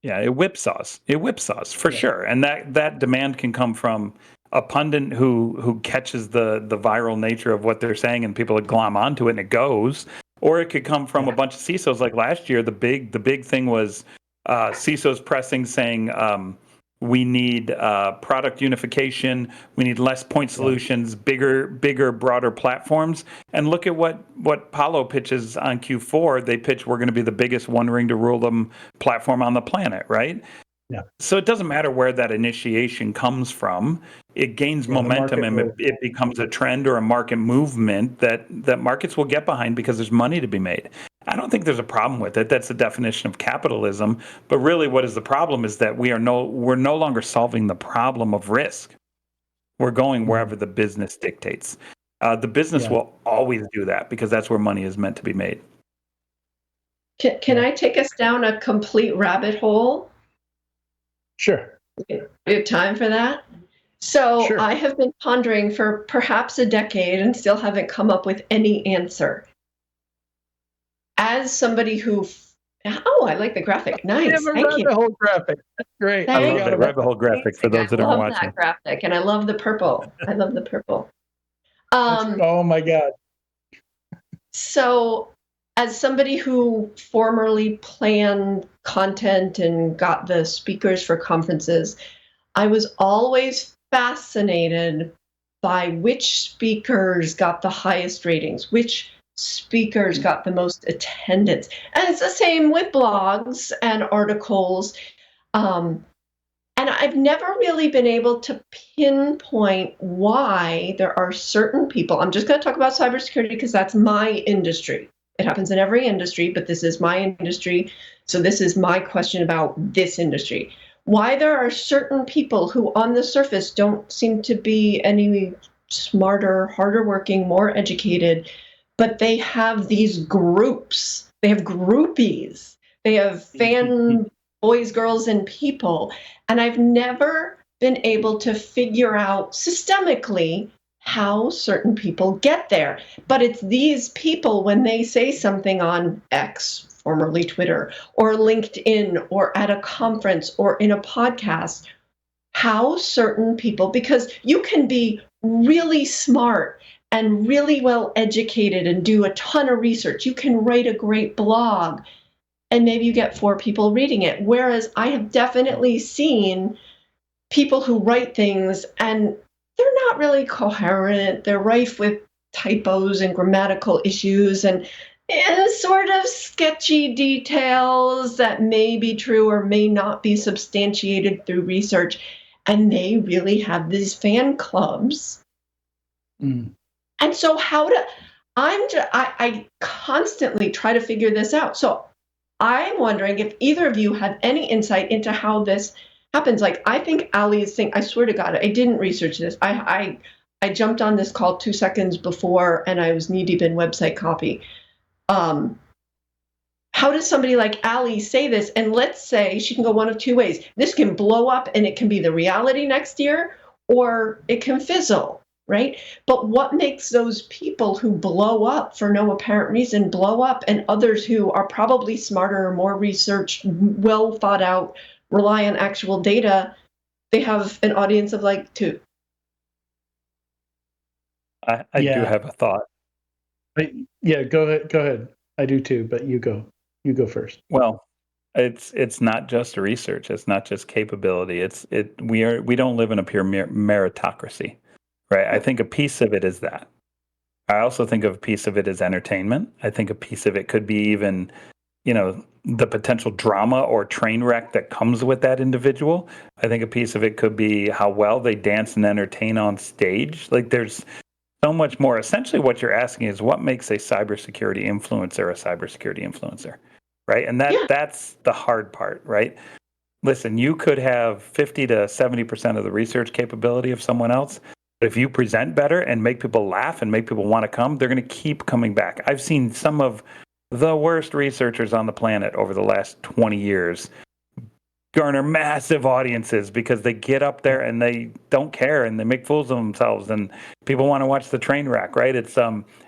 Yeah, it whipsaws. For sure. And that demand can come from a pundit who catches the viral nature of what they're saying and people glom onto it and it goes. Or it could come from a bunch of CISOs. Like last year, the big thing was CISOs pressing saying we need product unification, we need less point solutions, bigger, broader platforms. And look at what Palo pitches on Q4. They pitch we're going to be the biggest one ring to rule them platform on the planet, right? Yeah. So it doesn't matter where that initiation comes from. It gains momentum and it becomes a trend or a market movement that markets will get behind because there's money to be made. I don't think there's a problem with it. That's the definition of capitalism. But really, what is the problem is that we're no longer solving the problem of risk. We're going wherever the business dictates. The business will always do that because that's where money is meant to be made. Can I take us down a complete rabbit hole? Sure. We have time for that? So sure. I have been pondering for perhaps a decade and still haven't come up with any answer. As somebody who, I like the graphic. Nice. Thank you. The whole graphic. That's great. I love that rabbit hole graphic for those that aren't watching. I love that graphic, and I love the purple. Oh my God. So, as somebody who formerly planned content and got the speakers for conferences, I was always fascinated by which speakers got the highest ratings, which speakers got the most attendance. And it's the same with blogs and articles. And I've never really been able to pinpoint why there are certain people. I'm just going to talk about cybersecurity because that's my industry. It happens in every industry, but this is my industry. So this is my question about this industry. Why there are certain people who on the surface don't seem to be any smarter, harder working, more educated, but they have these groups. They have groupies. They have fan boys, girls, and people. And I've never been able to figure out systemically how certain people get there. But it's these people, when they say something on X, formerly Twitter, or LinkedIn, or at a conference, or in a podcast, how certain people, because you can be really smart and really well educated and do a ton of research. You can write a great blog and maybe you get 4 people reading it. Whereas I have definitely seen people who write things and they're not really coherent. They're rife with typos and grammatical issues and sort of sketchy details that may be true or may not be substantiated through research. And they really have these fan clubs. And so I constantly try to figure this out. So I'm wondering if either of you have any insight into how this happens. Like, I think Ali's thing, I swear to God, I didn't research this. I jumped on this call 2 seconds before and I was knee deep in website copy. How does somebody like Ali say this? And let's say she can go one of 2 ways. This can blow up and it can be the reality next year, or it can fizzle, right? But what makes those people who blow up for no apparent reason blow up, and others who are probably smarter, more researched, well thought out rely on actual data, they have an audience of like 2. I do have a thought. Yeah, go ahead. Go ahead. I do too, but you go. You go first. Well, it's not just research. It's not just capability. We don't live in a pure meritocracy, right? I think a piece of it is that. I also think of a piece of it as entertainment. I think a piece of it could be even, the potential drama or train wreck that comes with that individual. I think a piece of it could be how well they dance and entertain on stage. Like there's so much more. Essentially, what you're asking is what makes a cybersecurity influencer, right? And that's the hard part, right? Listen, you could have 50 to 70% of the research capability of someone else. But if you present better and make people laugh and make people want to come, they're going to keep coming back. I've seen some of the worst researchers on the planet over the last 20 years garner massive audiences because they get up there and they don't care and they make fools of themselves and people want to watch the train wreck, right? It's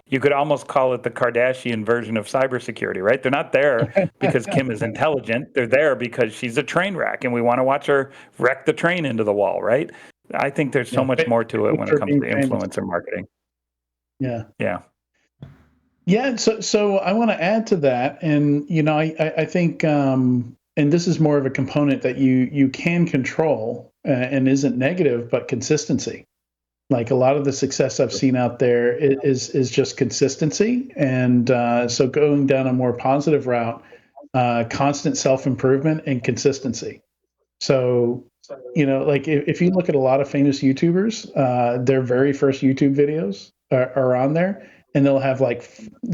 you could almost call it the Kardashian version of cybersecurity, right? They're not there because Kim is intelligent. They're there because she's a train wreck and we want to watch her wreck the train into the wall, right? I think there's so much more to it when it comes to influencer marketing. Yeah. Yeah. Yeah. So I want to add to that. And, I think, and this is more of a component that you can control and isn't negative, but consistency. Like a lot of the success I've seen out there is just consistency. And so going down a more positive route, constant self-improvement and consistency. So, like if you look at a lot of famous YouTubers, their very first YouTube videos are on there and they'll have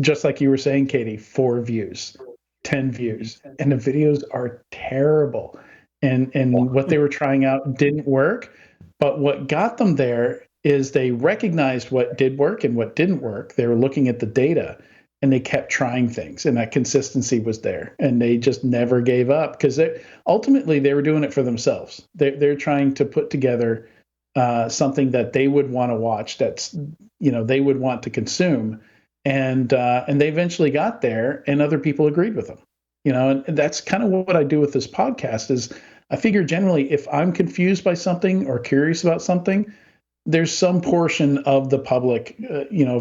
just like you were saying, Katie, 4 views, 10 views, and the videos are terrible. And what they were trying out didn't work. But what got them there is they recognized what did work and what didn't work. They were looking at the data and they kept trying things, and that consistency was there, and they just never gave up because ultimately they were doing it for themselves. They're trying to put together something that they would want to watch, that's they would want to consume, and they eventually got there, and other people agreed with them. And that's kind of what I do with this podcast. Is I figure generally if I'm confused by something or curious about something, there's some portion of the public,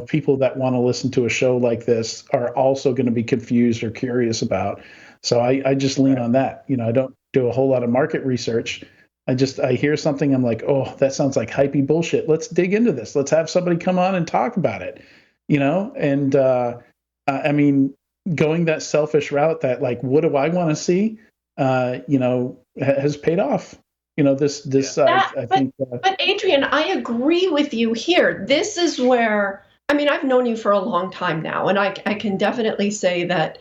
people that want to listen to a show like this are also going to be confused or curious about. So I just lean on that. I don't do a whole lot of market research. I hear something, I'm like, oh, that sounds like hypey bullshit. Let's dig into this. Let's have somebody come on and talk about it. And I mean, going that selfish route, that like, what do I want to see? Has paid off. I think. But Adrian, I agree with you here. This is where, I've known you for a long time now, and I can definitely say that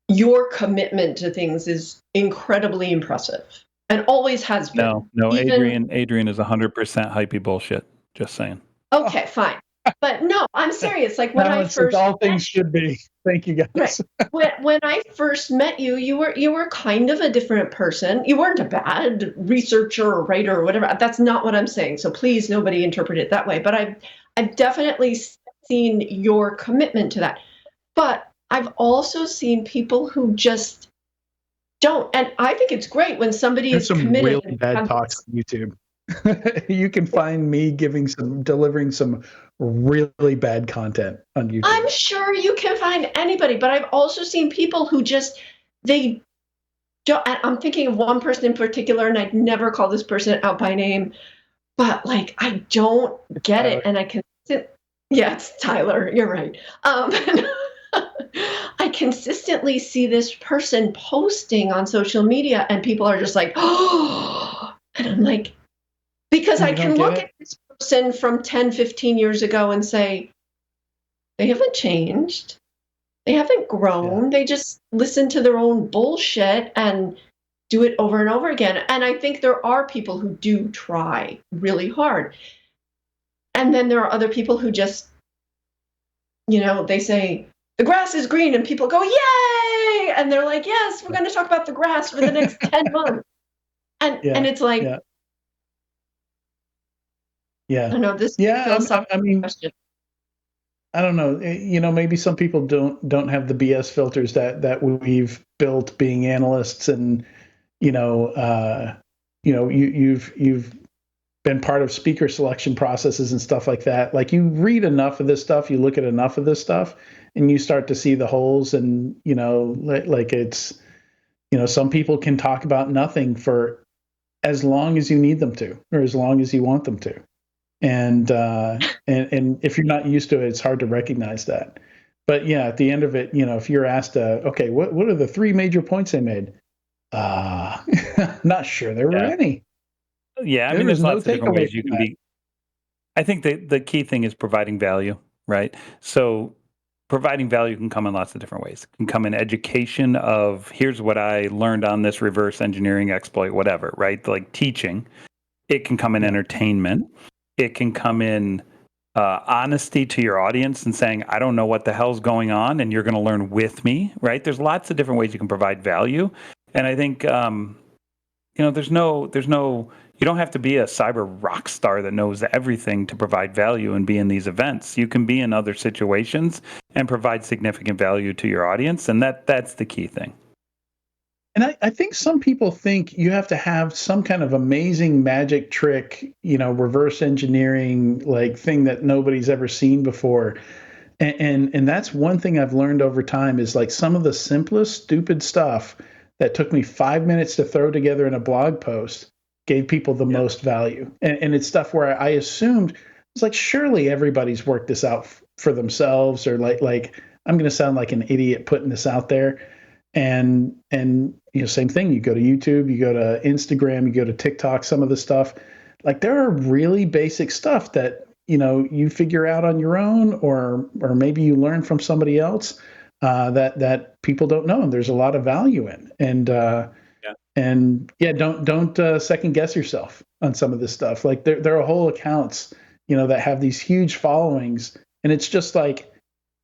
your commitment to things is incredibly impressive and always has been. No, Adrian is 100% hypey bullshit. Just saying. Okay, fine. But no, I'm serious. Like when I first, all things should be. Thank you, guys. Right. When I first met you, you were kind of a different person. You weren't a bad researcher or writer or whatever. That's not what I'm saying. So please, nobody interpret it that way. But I've definitely seen your commitment to that. But I've also seen people who just don't. And I think it's great when somebody is committed. There's some really bad talks on YouTube. You can find me delivering some really bad content on YouTube. I'm sure you can find anybody, but I've also seen people who just, they don't. I'm thinking of one person in particular, and I'd never call this person out by name, but like, I don't get it. And it's Tyler, you're right. I consistently see this person posting on social media and people are just like, oh, and I'm like, because I can look at this person from 10, 15 years ago and say, they haven't changed. They haven't grown. Yeah. They just listen to their own bullshit and do it over and over again. And I think there are people who do try really hard. And then there are other people who just, they say, the grass is green, and people go, yay! And they're like, yes, we're going to talk about the grass for the next 10 months. And it's like, yeah. I don't know, this question. I don't know. Maybe some people don't have the BS filters that we've built being analysts, and you've been part of speaker selection processes and stuff like that. Like you read enough of this stuff, you look at enough of this stuff, and you start to see the holes. And like it's, some people can talk about nothing for as long as you need them to, or as long as you want them to. And if you're not used to it, it's hard to recognize that. But yeah, at the end of it, if you're asked, okay, what are the three major points they made? Not sure there were any. Yeah, I mean, there's lots of different ways you can be. I think the key thing is providing value, right? So providing value can come in lots of different ways. It can come in education of here's what I learned on this reverse engineering exploit, whatever, right? Like teaching. It can come in entertainment. It can come in honesty to your audience and saying, I don't know what the hell's going on, and you're going to learn with me, right? There's lots of different ways you can provide value. And I think, there's no, you don't have to be a cyber rock star that knows everything to provide value and be in these events. You can be in other situations and provide significant value to your audience. And that's the key thing. And I think some people think you have to have some kind of amazing magic trick, reverse engineering like thing that nobody's ever seen before. And that's one thing I've learned over time is like some of the simplest, stupid stuff that took me 5 minutes to throw together in a blog post gave people the most value. And it's stuff where I assumed it's like, surely everybody's worked this out for themselves, or like I'm going to sound like an idiot putting this out there. And same thing. You go to YouTube, you go to Instagram, you go to TikTok. Some of the stuff, like there are really basic stuff that you figure out on your own, or maybe you learn from somebody else that people don't know, and there's a lot of value in. And don't second guess yourself on some of this stuff. Like there are whole accounts that have these huge followings, and it's just like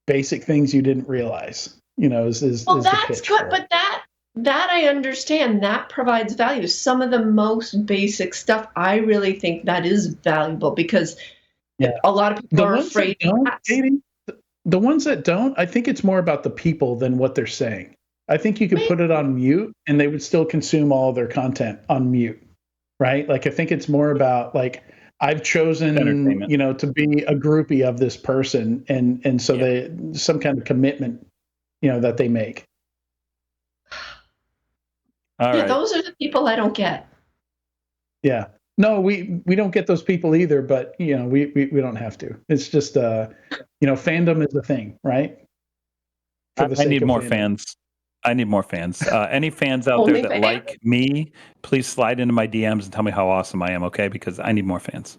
basic things you didn't realize. Is that's good, but that I understand, that provides value. Some of the most basic stuff, I really think that is valuable, because a lot of people are afraid. The ones that don't, I think it's more about the people than what they're saying. I think you could put it on mute and they would still consume all of their content on mute, right? Like I think it's more about like, I've chosen, to be a groupie of this person, and so they some kind of commitment, that they make. All right. Those are the people I don't get. Yeah. No, we don't get those people either, but we don't have to. It's just fandom is a thing, right? I need more fans. I need more fans. Any fans out there that like me, please slide into my DMs and tell me how awesome I am, okay? Because I need more fans.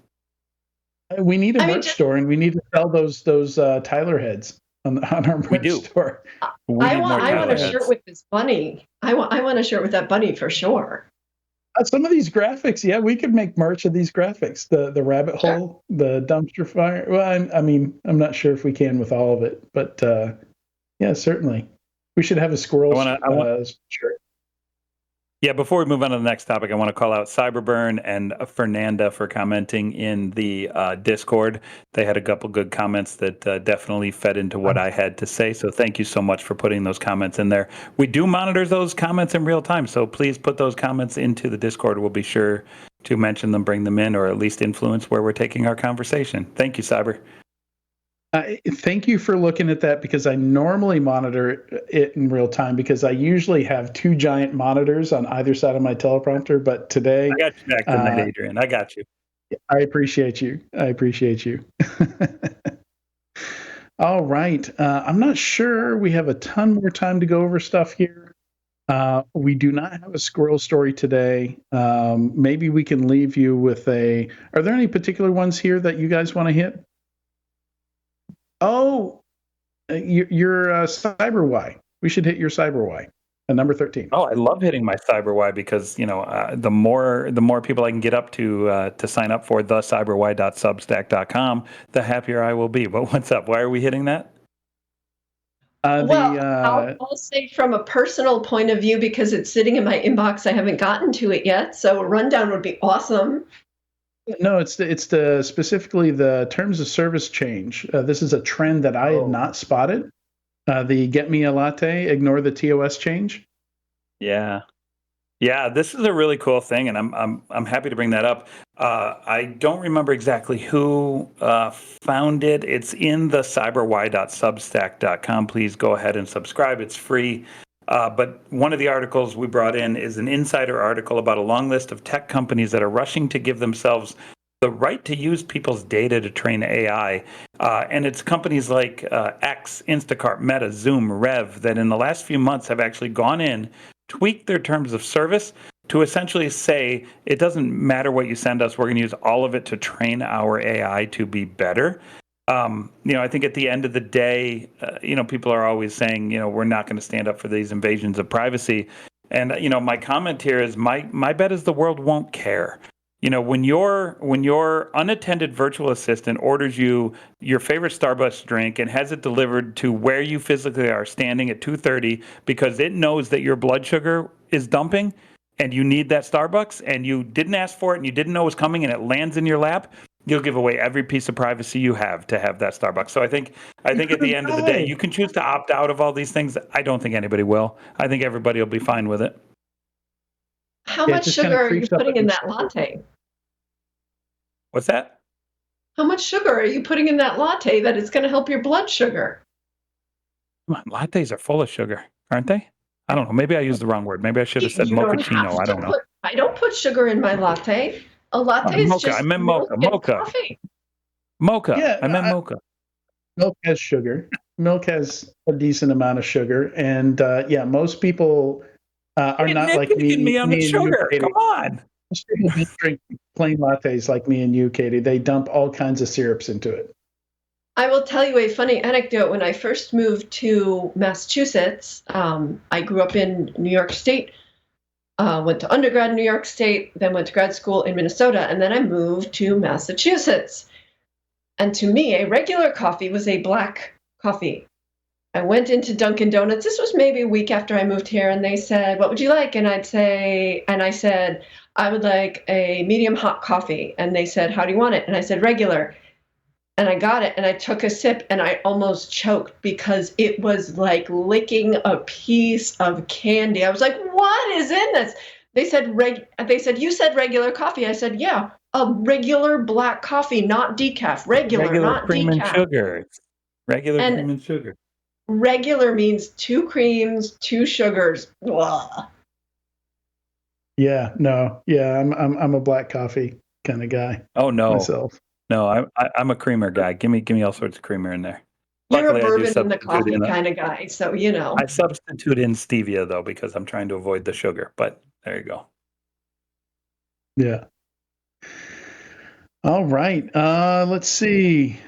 We need a merch store, and we need to sell those Tyler heads on our merch store. I want a shirt with this bunny. I want a shirt with that bunny for sure. Some of these graphics, we could make merch of these graphics. The rabbit hole, the dumpster fire. Well, I'm not sure if we can with all of it, but certainly. We should have a squirrel shirt. Yeah, before we move on to the next topic, I want to call out Cyberburn and Fernanda for commenting in the Discord. They had a couple good comments that definitely fed into what I had to say. So thank you so much for putting those comments in there. We do monitor those comments in real time, so please put those comments into the Discord. We'll be sure to mention them, bring them in, or at least influence where we're taking our conversation. Thank you, Cyber. Thank you for looking at that, because I normally monitor it in real time because I usually have two giant monitors on either side of my teleprompter. But today, I got you back tonight, Adrian. I got you. I appreciate you. All right. I'm not sure we have a ton more time to go over stuff here. We do not have a squirrel story today. Maybe we can leave you with are there any particular ones here that you guys want to hit? Oh, your Cyber Y. We should hit your Cyber Y, number 13. Oh, I love hitting my Cyber Y because the more people I can get up to sign up for thecyberY.substack.com, the happier I will be. But what's up? Why are we hitting that? I'll say from a personal point of view, because it's sitting in my inbox. I haven't gotten to it yet, so a rundown would be awesome. No, it's specifically the terms of service change. This is a trend that I had not spotted. The get me a latte, ignore the TOS change. Yeah. Yeah, this is a really cool thing, and I'm happy to bring that up. I don't remember exactly who found it. It's in the cyberwhy.substack.com. Please go ahead and subscribe. It's free. But one of the articles we brought in is an insider article about a long list of tech companies that are rushing to give themselves the right to use people's data to train AI. And it's companies like X, Instacart, Meta, Zoom, Rev that in the last few months have actually gone in, tweaked their terms of service to essentially say, it doesn't matter what you send us, we're going to use all of it to train our AI to be better. I think at the end of the day, people are always saying, we're not going to stand up for these invasions of privacy. And, my comment here is my bet is the world won't care. When your unattended virtual assistant orders you your favorite Starbucks drink and has it delivered to where you physically are standing at 2:30 because it knows that your blood sugar is dumping and you need that Starbucks and you didn't ask for it and you didn't know it was coming and it lands in your lap, you'll give away every piece of privacy you have to have that Starbucks. So I think at the end of the day, you can choose to opt out of all these things. I don't think anybody will. I think everybody will be fine with it. How much sugar are you putting in that latte? What's that? How much sugar are you putting in that latte that it's going to help your blood sugar? Come on, lattes are full of sugar, aren't they? I don't know. Maybe I used the wrong word. Maybe I should have said mochaccino. I don't know. I don't put sugar in my latte. A latte is just I meant mocha. Coffee. Mocha. Yeah, I meant mocha. Milk has sugar. Milk has a decent amount of sugar, and most people are not like me on the sugar. Come on. Most people don't drink plain lattes like me and you, Katie. They dump all kinds of syrups into it. I will tell you a funny anecdote. When I first moved to Massachusetts, I grew up in New York State, went to undergrad in New York State, then went to grad school in Minnesota, and then I moved to Massachusetts. And to me, a regular coffee was a black coffee. I went into Dunkin' Donuts. This was maybe a week after I moved here, and they said, "What would you like?" And I said, "I would like a medium hot coffee." And they said, "How do you want it?" And I said, "Regular." And I got it, and I took a sip, and I almost choked because it was like licking a piece of candy. I was like, "What is in this?" They said, "You said regular coffee." I said, "Yeah, a regular black coffee, not decaf. Regular not cream decaf. And sugar. Regular cream and sugar. Regular means 2 creams, 2 sugars. Blah. Yeah, no, yeah, I'm a black coffee kind of guy. Oh no, myself. No, I'm a creamer guy. Give me all sorts of creamer in there. You're a bourbon in the coffee kind of guy, so you know. I substitute in stevia though because I'm trying to avoid the sugar. But there you go. Yeah. All right. Let's see.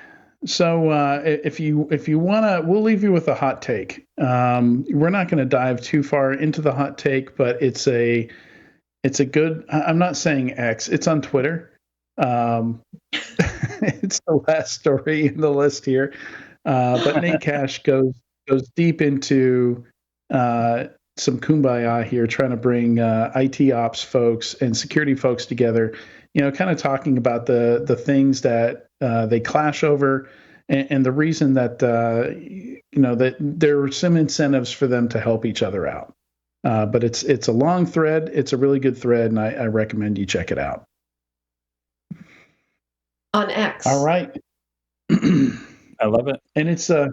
So if you wanna, we'll leave you with a hot take. We're not going to dive too far into the hot take, but it's a good. I'm not saying X. It's on Twitter. It's the last story in the list here. But Nate Cash goes deep into some kumbaya here, trying to bring IT ops folks and security folks together. Kind of talking about the things that they clash over, and the reason that that there are some incentives for them to help each other out. But it's a long thread. It's a really good thread, and I recommend you check it out. On X. All right. I love it. And it's I'm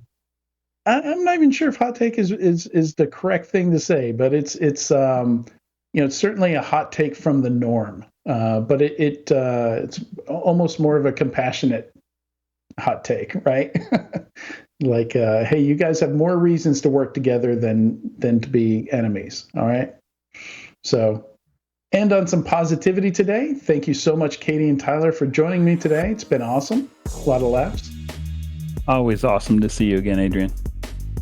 not even sure if hot take is the correct thing to say, but it's certainly a hot take from the norm. But it's almost more of a compassionate hot take, right? Like, hey, you guys have more reasons to work together than to be enemies. All right. So, and on some positivity today. Thank you so much, Katie and Tyler, for joining me today. It's been awesome. A lot of laughs. Always awesome to see you again, Adrian.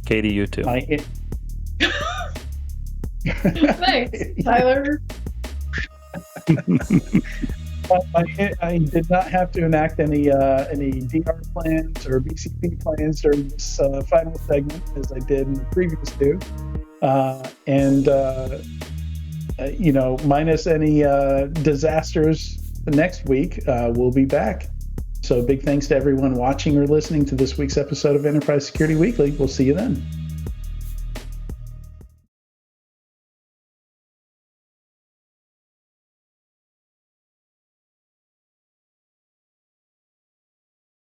Katie, you too. Thanks, Tyler. I did not have to enact any DR plans or BCP plans during this final segment, as I did in the previous two, minus any disasters next week, we'll be back. So big thanks to everyone watching or listening to this week's episode of Enterprise Security Weekly. We'll see you then.